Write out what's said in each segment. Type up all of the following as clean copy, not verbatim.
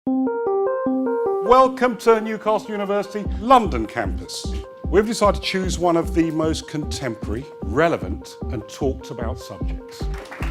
Welcome to Newcastle University London campus. We've decided to choose one of the most contemporary, relevant and talked about subjects.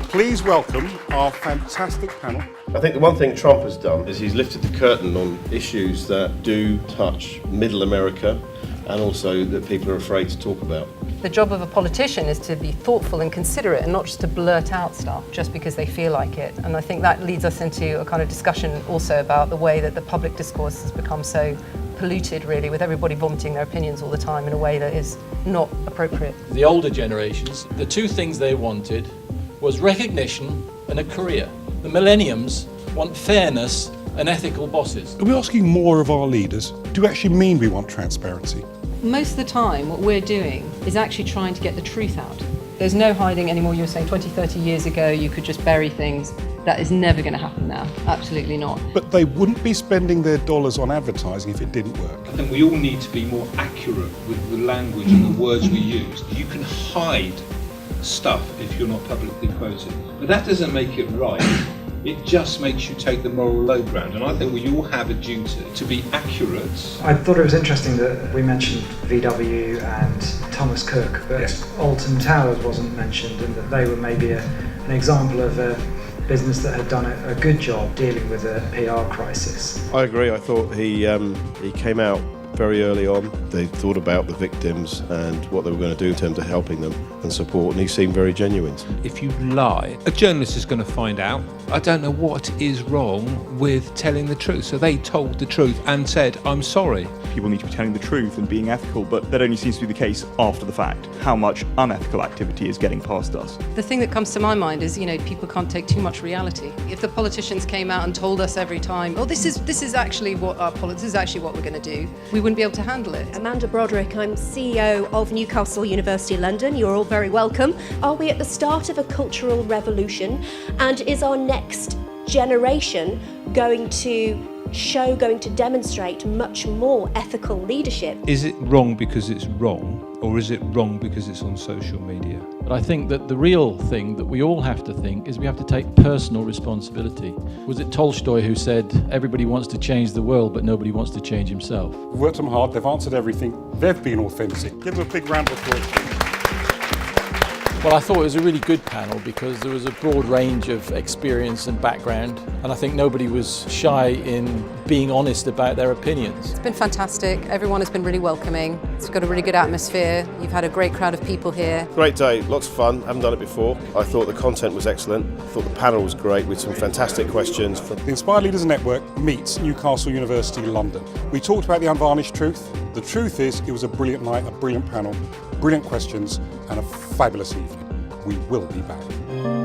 Please welcome our fantastic panel. I think the one thing Trump has done is he's lifted the curtain on issues that do touch middle America and also that people are afraid to talk about. The job of a politician is to be thoughtful and considerate and not just to blurt out stuff just because they feel like it. And I think that leads us into a kind of discussion also about the way that the public discourse has become so polluted, really, with everybody vomiting their opinions all the time in a way that is not appropriate. The older generations, the two things they wanted was recognition and a career. The millenniums want fairness and ethical bosses. Are we asking more of our leaders? Do we actually mean we want transparency? Most of the time, what we're doing is actually trying to get the truth out. There's no hiding anymore. You were saying 20, 30 years ago, you could just bury things. That is never going to happen now. Absolutely not. But they wouldn't be spending their dollars on advertising if it didn't work. I think we all need to be more accurate with the language and the words we use. You can hide stuff if you're not publicly quoted, but that doesn't make it right. It just makes you take the moral low ground, and I think we all have a duty to be accurate. I thought it was interesting that we mentioned VW and Thomas Cook, but Alton Towers wasn't mentioned, and that they were maybe an example of a business that had done a good job dealing with a PR crisis. I agree. I thought he came out very early on. They thought about the victims and what they were going to do in terms of helping them and support, and he seemed very genuine. If you lie, a journalist is going to find out. I don't know what is wrong with telling the truth. So they told the truth and said, I'm sorry. People need to be telling the truth and being ethical, but that only seems to be the case after the fact. How much unethical activity is getting past us? The thing that comes to my mind is, people can't take too much reality. If the politicians came out and told us every time, oh, this is actually what this is actually what we're going to do, we wouldn't be able to handle it. Amanda Broderick, I'm CEO of Newcastle University London. You're all very welcome. Are we at the start of a cultural revolution? And is our next generation going to demonstrate much more ethical leadership? Is it wrong because it's wrong, or is it wrong because it's on social media? But I think that the real thing that we all have to think is we have to take personal responsibility. Was it Tolstoy who said, everybody wants to change the world, but nobody wants to change himself? We've worked them hard, they've answered everything, they've been authentic. Give them a big round of applause. Well, I thought it was a really good panel because there was a broad range of experience and background, and I think nobody was shy in being honest about their opinions. It's been fantastic. Everyone has been really welcoming. It's got a really good atmosphere. You've had a great crowd of people here. Great day, lots of fun. Haven't done it before. I thought the content was excellent. I thought the panel was great with some fantastic questions. The Inspired Leaders Network meets Newcastle University London. We talked about the unvarnished truth. The truth is, it was a brilliant night, a brilliant panel, brilliant questions, and a fabulous evening. We will be back.